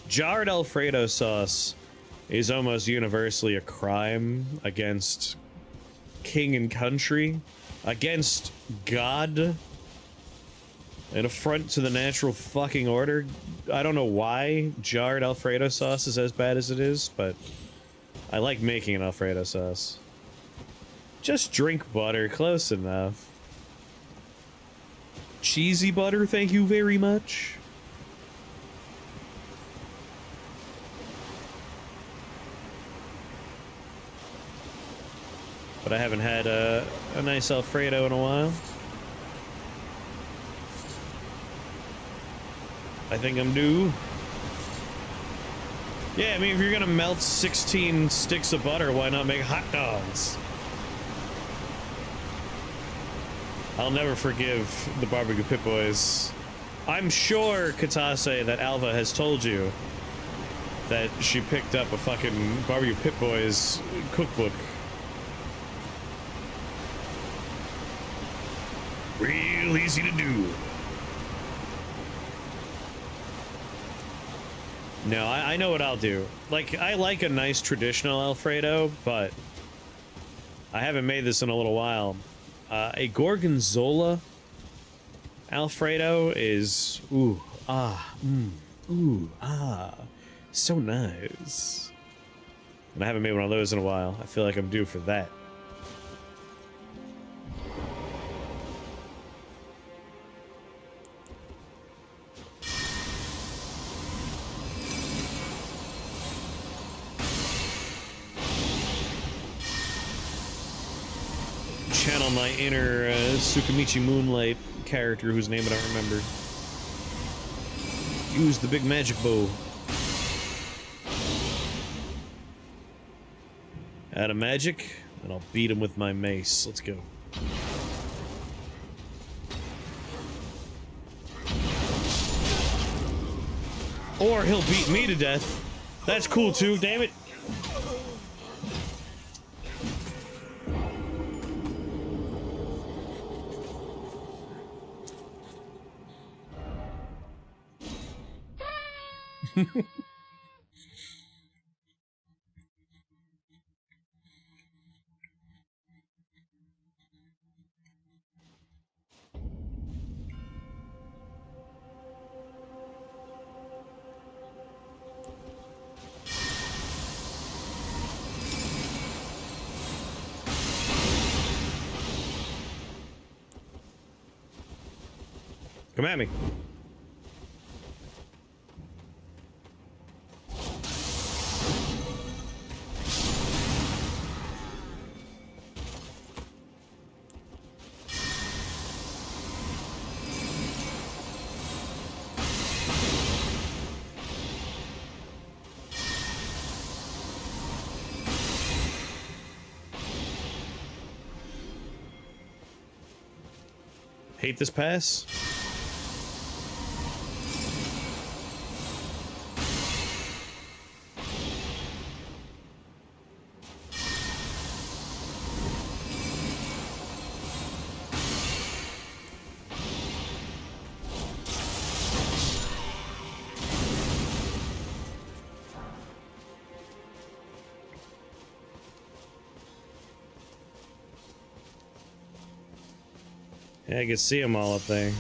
Jarred Alfredo sauce is almost universally a crime against king and country, against God, an affront to the natural fucking order. I don't know why jarred Alfredo sauce is as bad as it is, but I like making an Alfredo sauce. Just drink butter, close enough. Cheesy butter, thank you very much. but I haven't had a nice Alfredo in a while. I think I'm due. Yeah, I mean, if you're gonna melt 16 sticks of butter, why not make hot dogs? I'll never forgive the Barbecue Pit Boys. I'm sure, Katase, that Alva has told you that she picked up a fucking Barbecue Pit Boys cookbook. Real easy to do. No, I know what I'll do. Like, I like a nice traditional Alfredo, but I haven't made this in a little while. A Gorgonzola Alfredo is so nice. And I haven't made one of those in a while. I feel like I'm due for that. Channel my inner Tsukimichi Moonlight character whose name I don't remember. Use the big magic bow. Out of magic, and I'll beat him with my mace. Let's go. Or he'll beat me to death. That's cool too, damn it. Come at me. Hate this pass. Yeah, I can see them all up there.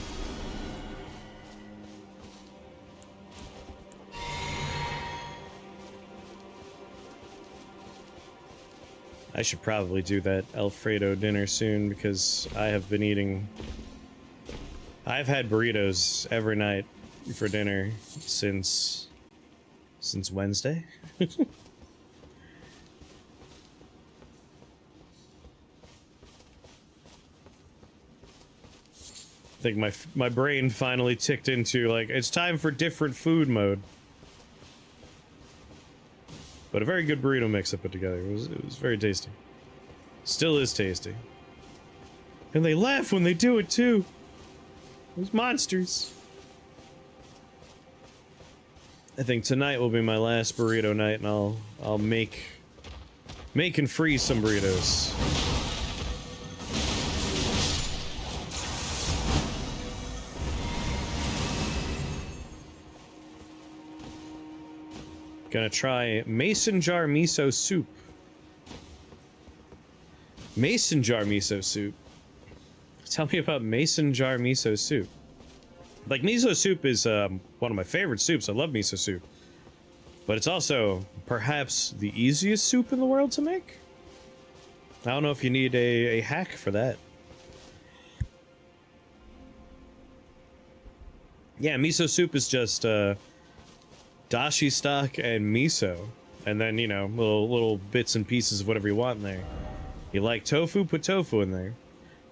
I should probably do that Alfredo dinner soon because I have been eating... I've had burritos every night for dinner since Wednesday. I think my brain finally ticked into, like, it's time for different food mode. But a very good burrito mix I put together. It was very tasty. Still is tasty. And they laugh when they do it too. Those monsters. I think tonight will be my last burrito night, and I'll make and freeze some burritos. Gonna try mason jar miso soup. Mason jar miso soup. Tell me about mason jar miso soup. Like, miso soup is one of my favorite soups. I love miso soup. But it's also perhaps the easiest soup in the world to make. I don't know if you need a hack for that. Yeah, miso soup is just dashi stock and miso, and then, you know, little bits and pieces of whatever you want in there. You like tofu? Put tofu in there.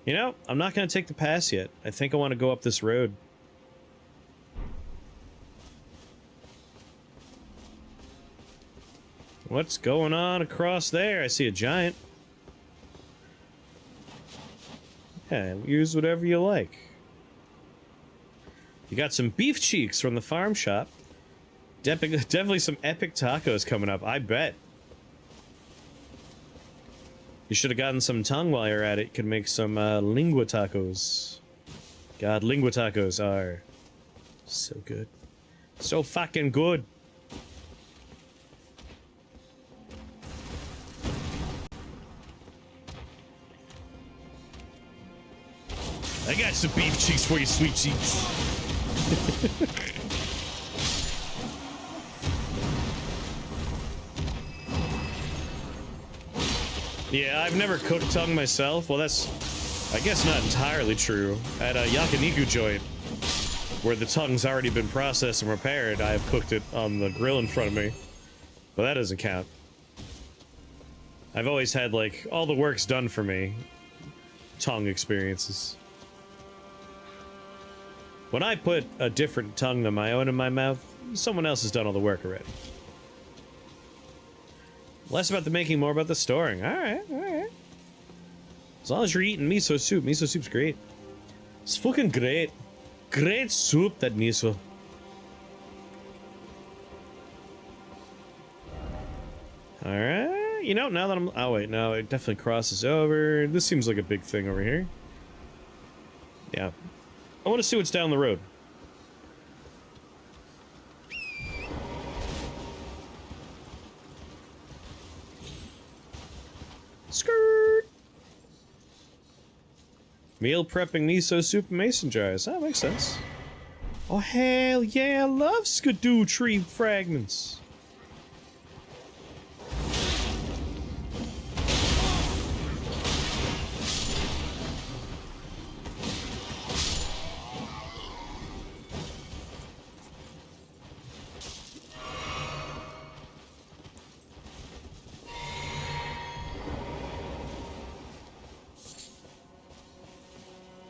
You know, I'm not gonna take the pass yet. I think I want to go up this road. What's going on across there? I see a giant. Yeah, use whatever you like. You got some beef cheeks from the farm shop. Definitely some epic tacos coming up, I bet. You should have gotten some tongue while you're at it. You could make some lingua tacos. God, lingua tacos are so good. So fucking good. I got some beef cheeks for you, sweet cheeks. Yeah, I've never cooked tongue myself. Well, that's, I guess, not entirely true. At a yakiniku joint, where the tongue's already been processed and prepared, I have cooked it on the grill in front of me. But that doesn't count. I've always had, like, all the work's done for me. Tongue experiences. When I put a different tongue than my own in my mouth, someone else has done all the work already. Less about the making, more about the storing. Alright, alright. As long as you're eating miso soup. Miso soup's great. It's fucking great. Great soup, that miso. Alright. You know, now that I'm... Oh, wait, no, it definitely crosses over. This seems like a big thing over here. Yeah. I want to see what's down the road. Skirt! Meal prepping miso soup and mason jars. That makes sense. Oh, hell yeah, I love skidoo tree fragments.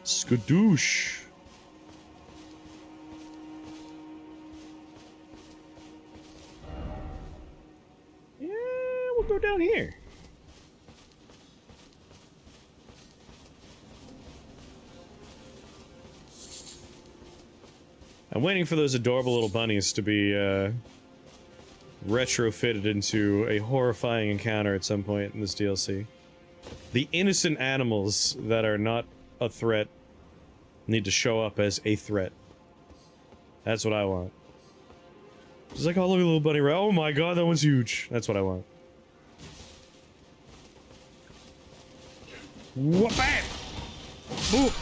Skadoosh. Yeah, we'll go down here. I'm waiting for those adorable little bunnies to be retrofitted into a horrifying encounter at some point in this DLC. The innocent animals that are not a threat need to show up as a threat. That's what I want. It's like, oh, look at the little bunny rat. Oh my god, that one's huge. That's what I want. Whoop bam! Boop!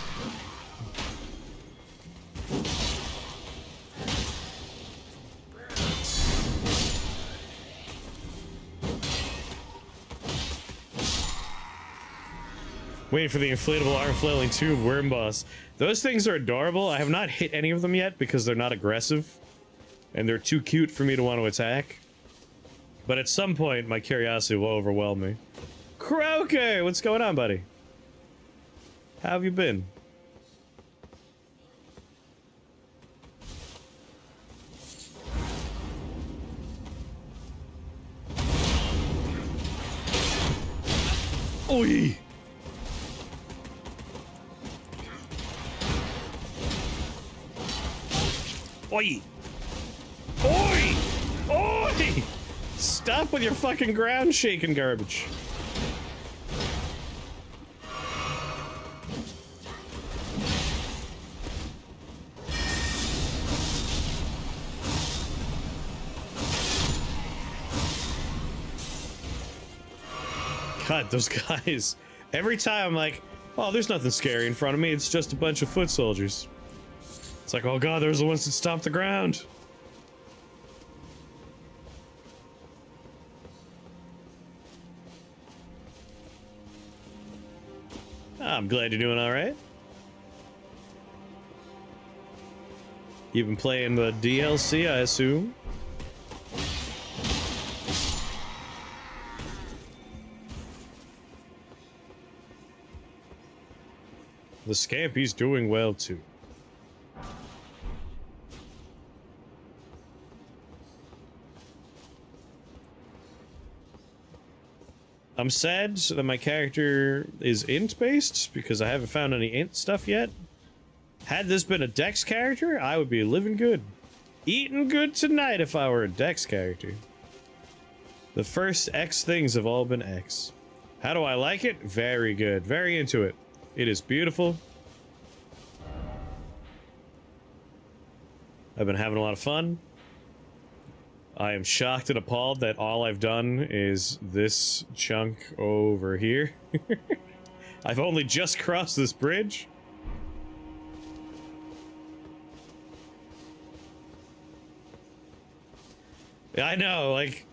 Waiting for the inflatable arm flailing tube worm boss. Those things are adorable. I have not hit any of them yet because they're not aggressive. And they're too cute for me to want to attack. But at some point, my curiosity will overwhelm me. Croaker! What's going on, buddy? How have you been? Oi! Oi! Oi! Oi! Stop with your fucking ground shaking garbage. God, those guys. Every time I'm like, oh, there's nothing scary in front of me. It's just a bunch of foot soldiers. It's like, oh god, those are the ones that stomp the ground. I'm glad you're doing alright. You've been playing the DLC, I assume? The Scampy's doing well too. I'm sad that my character is int based because I haven't found any int stuff yet. Had this been a dex character, I would be living good. Eating good tonight if I were a dex character. The first X things have all been X. How do I like it? Very good. Very into it. It is beautiful. I've been having a lot of fun. I am shocked and appalled that all I've done is this chunk over here. I've only just crossed this bridge. I know, like,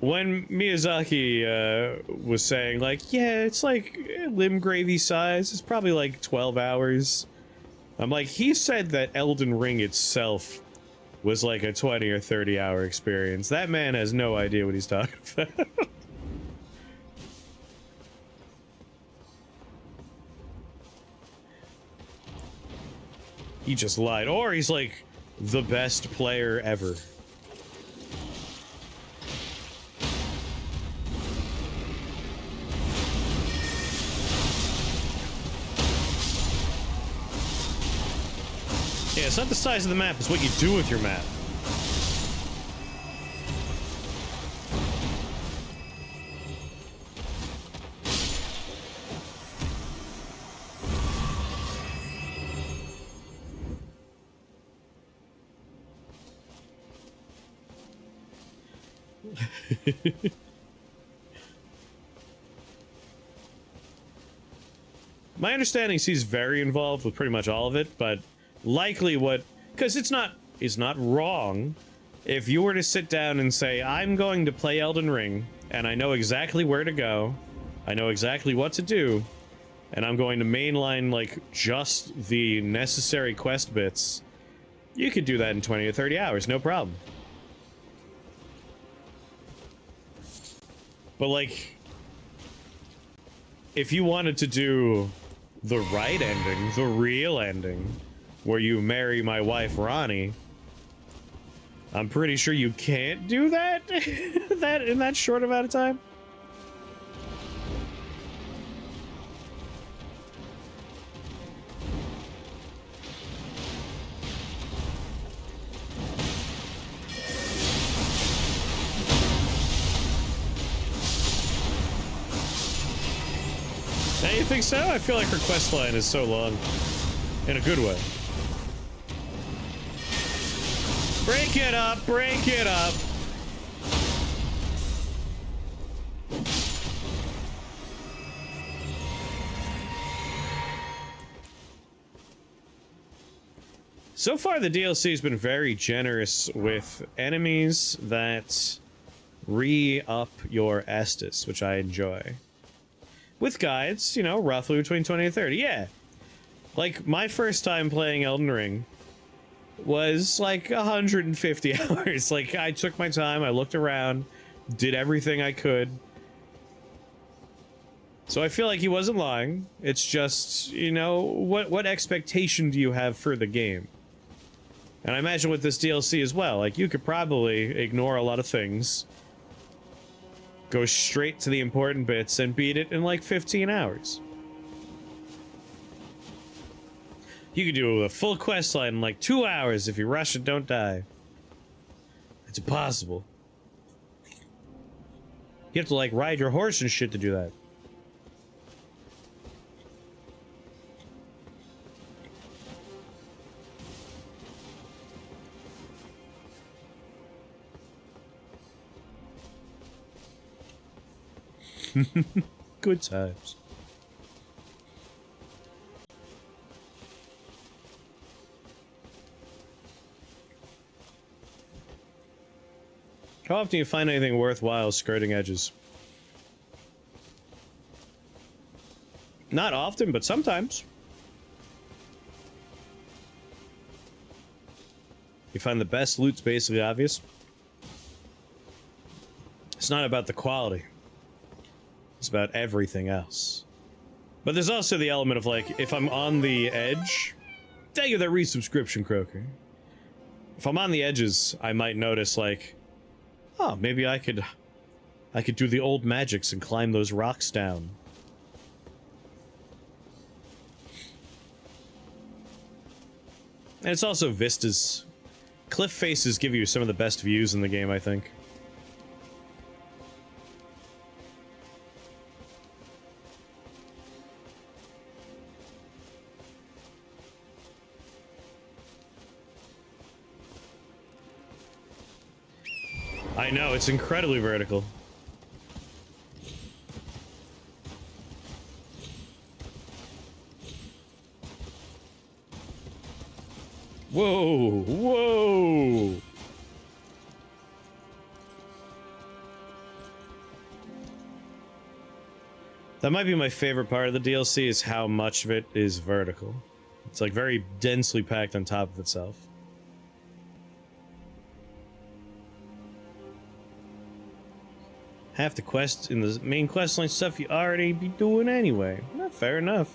when Miyazaki was saying, like, yeah, it's like limb gravy size, it's probably like 12 hours. I'm like, he said that Elden Ring itself was like a 20 or 30 hour experience. That man has no idea what he's talking about. He just lied. Or he's like the best player ever. Yeah, it's not the size of the map, it's what you do with your map. My understanding is he's very involved with pretty much all of it, but likely what, because it's not wrong if you were to sit down and say, I'm going to play Elden Ring and I know exactly where to go, I know exactly what to do, and I'm going to mainline like just the necessary quest bits. You could do that in 20 or 30 hours, no problem. But like, if you wanted to do the right ending, the real ending, where you marry my wife Ronnie, I'm pretty sure you can't do that that in that short amount of time. Hey, you think so? I feel like her quest line is so long. In a good way. Break it up, break it up. So far, the DLC has been very generous with enemies that re-up your Estus, which I enjoy. With guides, you know, roughly between 20 and 30, yeah. Like, my first time playing Elden Ring was like 150 hours. Like, I took my time, I looked around, did everything I could. So I feel like he wasn't lying. It's just, you know, what expectation do you have for the game? And I imagine with this DLC as well, like, you could probably ignore a lot of things, go straight to the important bits, and beat it in like 15 hours. You could do a full quest line in like 2 hours if you rush and don't die. It's impossible. You have to like ride your horse and shit to do that. Good times. How often do you find anything worthwhile skirting edges? Not often, but sometimes. You find the best loot's basically obvious. It's not about the quality. It's about everything else. But there's also the element of, like, if I'm on the edge... Thank you, that resubscription, Croaker. If I'm on the edges, I might notice, like... Oh, maybe I could do the old magics and climb those rocks down. And it's also vistas. Cliff faces give you some of the best views in the game, I think. I know, it's incredibly vertical. Whoa! Whoa! That might be my favorite part of the DLC, is how much of it is vertical. It's like very densely packed on top of itself. Half the quest in the main quest line stuff you already be doing anyway. Fair enough.